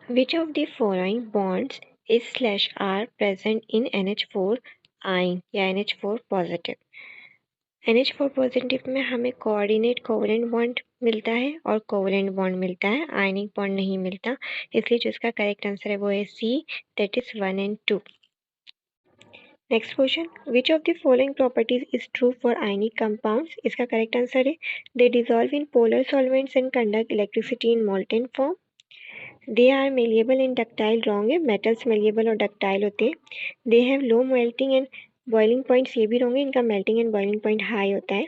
Which of the following bonds is/are present in NH4 ion या NH4 positive? NH4 positive में हमें coordinate covalent bond मिलता है और कोवेलेंट बॉन्ड मिलता है, आयनिक बॉन्ड नहीं मिलता, इसलिए जो इसका करेक्ट आंसर है वो है C, that is 1 and 2. Next question, which of the following properties is true for ionic compounds? इसका करेक्ट आंसर है they dissolve in polar solvents and conduct electricity in molten form. They are malleable in ductile, wrong है, metals malleable और ductile होते हैं. They have low melting and boiling points, ये भी wrong है, इनका melting and boiling point high होता है.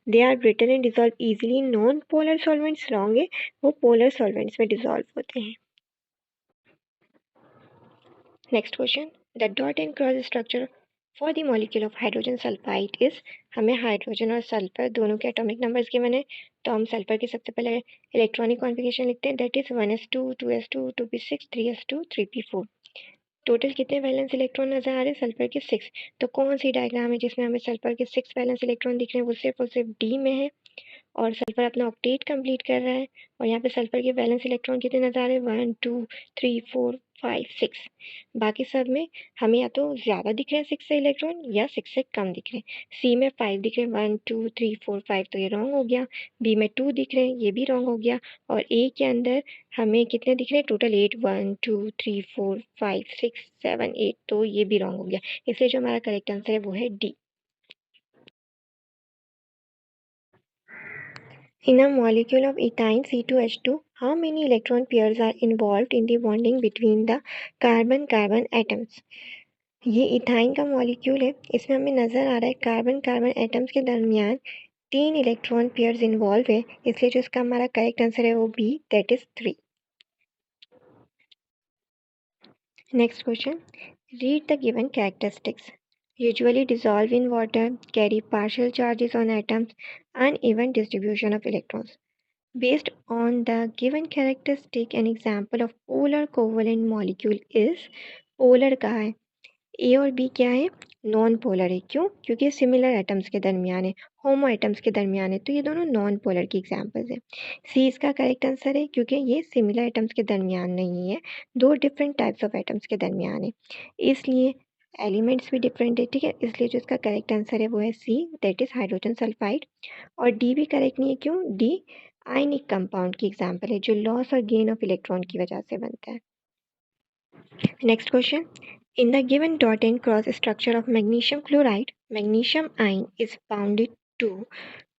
They are brittle and dissolve easily in non polar solvents, wrong है, वो पोलर सॉल्वेंट्स में डिजॉल्व होते हैं. Next question, the dot and cross structure for the molecule of hydrogen sulphide is. हमें hydrogen और sulphur दोनों के एटॉमिक नंबर्स गिवन है, तो हम सल्फर के सबसे पहले इलेक्ट्रॉनिक कॉन्फ़िगरेशन लिखते हैं, that is 1s2 2s2 2p6 3s2 3p4. Total कितने वैलेंस इलेक्ट्रॉन नजर आ रहे हैं सल्फर के? 6. तो कौन सी डायग्राम है जिसमें हमें सल्फर के 6 वैलेंस इलेक्ट्रॉन दिख रहे हैं? वो सिर्फ और सिर्फ डी में है, और सल्फर अपना ऑक्टेट कंप्लीट कर रहा है, और यहाँ पे सल्फर के वैलेंस इलेक्ट्रॉन कितने नजर आ रहे हैं? 1 2 3 4 5 6. बाकी सब में हमें या तो ज़्यादा दिख रहे हैं 6 से इलेक्ट्रॉन, या 6 से कम दिख रहे हैं. सी में 5 दिख रहे हैं, 1 2 3 4 5, तो ये रॉन्ग हो गया. बी में 2 दिख रहे हैं, ये भी रॉन्ग हो गया. और ए के अंदर हमें कितने दिख रहे हैं? टोटल 8, 1 2 3 4 5 6 7 8, तो ये भी रॉन्ग हो गया. इसलिए जो हमारा करेक्ट आंसर है वो है D. In a molecule of ethyne C2H2, how many electron pairs are involved in the bonding between the carbon-carbon atoms? ये इथाइन का मॉलिक्यूल है, इसमें हमें नजर आ रहा है कार्बन कार्बन एटम्स के दरमियान 3 इलेक्ट्रॉन पेयर्स इन्वॉल्व है, इसलिए जो इसका हमारा करेक्ट आंसर है वो B, that is 3. Next question, read the given characteristics. Usually dissolve in water, carry partial charges on atoms, uneven distribution of electrons. Based on the given characteristic, an example of polar covalent molecule is. Polar कहा है, ए और B क्या है? Non polar है. क्यों? क्योंकि similar atoms के दरमियान है, होमो एटम्स के दरमियान है, तो ये दोनों नॉन पोलर की एग्जांपल्स है. सी इसका करेक्ट आंसर है, क्योंकि ये सिमिलर एटम्स के दरमियान नहीं है, दो डिफरेंट टाइप्स ऑफ एटम्स के दरमियान है, इसलिए एलिमेंट्स भी डिफरेंट है. ठीक है, इसलिए जो इसका करेक्ट आंसर है वो है C, that is hydrogen sulphide. और डी भी करेक्ट नहीं है. क्यों? डी आयनिक कंपाउंड की एग्जांपल है, जो लॉस और गेन ऑफ इलेक्ट्रॉन की वजह से बनता है. Next question, in the given dot and cross structure of magnesium chloride, magnesium ion is bounded to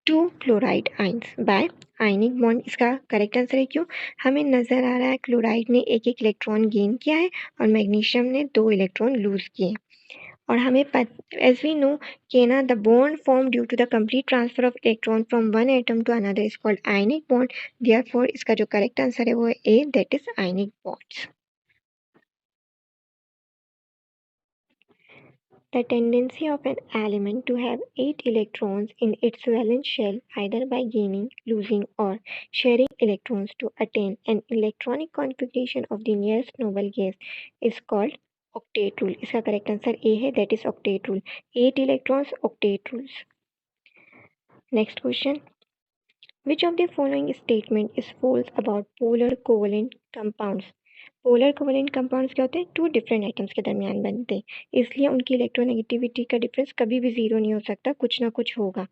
two chloride ions by ionic bond. इसका करेक्ट आंसर है. क्यों? हमें नजर आ रहा है क्लोराइड ने एक एक इलेक्ट्रॉन गेन किया है और मैग्नीशियम ने 2 इलेक्ट्रॉन लूज किए. और हमें एज वी नो कि ना the bond form due to the complete transfer of electron from one atom to another is called ionic bond. Therefore इसका जो करेक्ट आंसर है वो है A, that is ionic bonds. The tendency of an element to have 8 electrons in its valence shell, either by gaining, losing, or sharing electrons to attain an electronic configuration of the nearest noble gas, is called octet rule. इसका correct answer A है, that is octet rule. 8 electrons, octet rules. Next question. Which of the following statement is false about polar covalent compounds? Polar covalent compounds क्या होते हैं? 2 different items के दरमियान बनते हैं, इसलिए उनकी इलेक्ट्रोनेगेटिविटी का डिफरेंस कभी भी 0 नहीं हो सकता, कुछ ना कुछ होगा.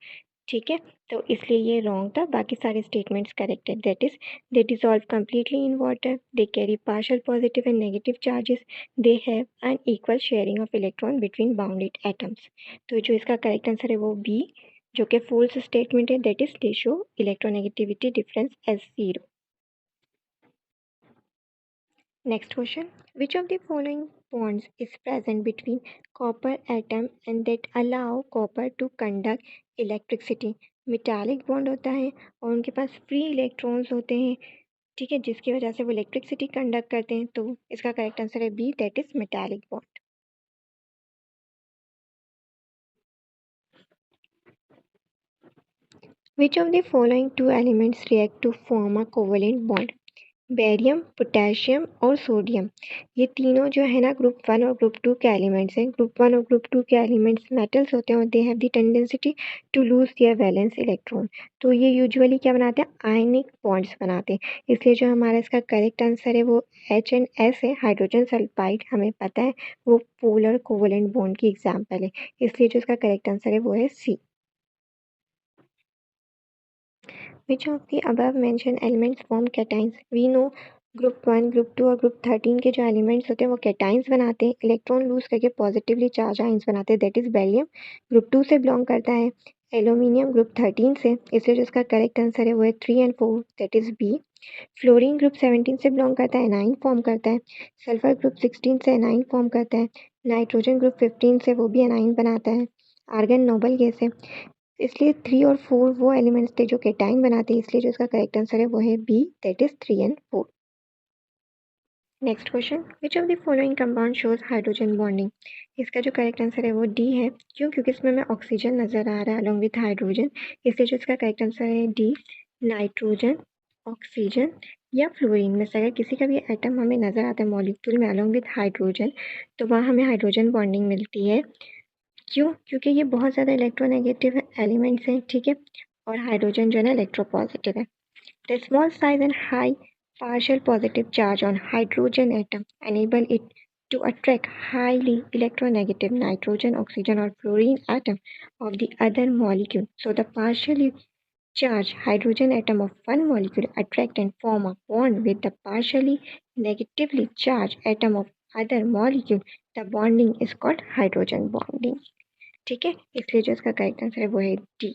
ठीक है, तो इसलिए ये रॉन्ग था, बाकी सारे स्टेटमेंट्स करेक्ट है. That is they dissolve completely in water, they carry partial positive and negative charges, they have an equal sharing of electron between bounded atoms. तो जो इसका करेक्ट आंसर है वो बी, जो कि फॉल्स स्टेटमेंट है, that is they show electronegativity difference as 0. Next question. Which of the following bonds is present between copper atom and that allow copper to conduct electricity? Metallic bond होता है और उनके पास free electrons होते हैं, ठीक है, जिसकी वजह से वो इलेक्ट्रिसिटी कंडक्ट करते हैं. तो इसका करेक्ट आंसर है B, that is metallic bond. Which of the following two elements react to form a covalent bond? Barium, potassium और सोडियम, ये तीनों जो है ना ग्रुप 1 और ग्रुप 2 के एलिमेंट्स हैं। ग्रुप 1 और ग्रुप 2 के एलिमेंट्स मेटल्स होते हैं और they have the tendency to lose their valence electron. तो ये यूजुअली क्या बनाते हैं, आयनिक बॉन्ड्स बनाते हैं। इसलिए जो हमारा इसका करेक्ट आंसर है वो H&S है, हाइड्रोजन सल्फाइड। हमें पता है वो पोलर कोवलेंट बॉन्ड की एग्जाम्पल है, इसलिए जो इसका करेक्ट आंसर है वो है C। Which of the above mentioned elements form cations? We know group 1, group 2 और ग्रुप 13 के जो एलिमेंट्स होते हैं वो कैटाइंस बनाते हैं, इलेक्ट्रॉन लूज करके पॉजिटिवली चार्ज आइंस बनाते हैं, दैट इज बेरियम। ग्रुप 2 से बिलोंग करता है, एल्यूमिनियम ग्रुप 13 से, इसलिए जो इसका करेक्ट आंसर है वो है 3 and 4, that is B. Fluorine group 17 से बिलोंग करता है, एनाइन फॉर्म करता है। सल्फर ग्रुप 16 से एनाइन फॉर्म करता है। नाइट्रोजन ग्रुप 15 से वो भी एनाइन बनाता है। आर्गन नोबल गैस है, इसलिए 3 और 4 वो एलिमेंट्स थे जो केटाइन बनाते हैं, इसलिए जो इसका करेक्ट आंसर है वो है B, that is 3 and 4। Next question, which of the following compound shows hydrogen bonding? इसका जो करेक्ट आंसर है वो डी है। क्यों? क्योंकि इसमें हमें ऑक्सीजन नजर आ रहा है अलॉन्ग विथ हाइड्रोजन, इसलिए जो इसका करेक्ट आंसर है डी। नाइट्रोजन, ऑक्सीजन या फ्लोरीन में से अगर किसी का भी एटम हमें नजर आता है मॉलिक्यूल में अलॉन्ग विथ हाइड्रोजन, तो वहाँ हमें हाइड्रोजन बॉन्डिंग मिलती है। क्यों? क्योंकि ये बहुत ज़्यादा इलेक्ट्रोनेगेटिव एलिमेंट्स हैं, ठीक है, और हाइड्रोजन जो है ना इलेक्ट्रोपॉजिटिव है। The small size and high partial positive charge on hydrogen atom enable it to attract highly electronegative nitrogen, oxygen or fluorine atom of the other molecule. So the partially charged hydrogen atom of one molecule attract and form a bond with the partially negatively charged atom of other molecule. The bonding is called hydrogen bonding. ठीक है, इसलिए जो इसका correct answer है वो है D.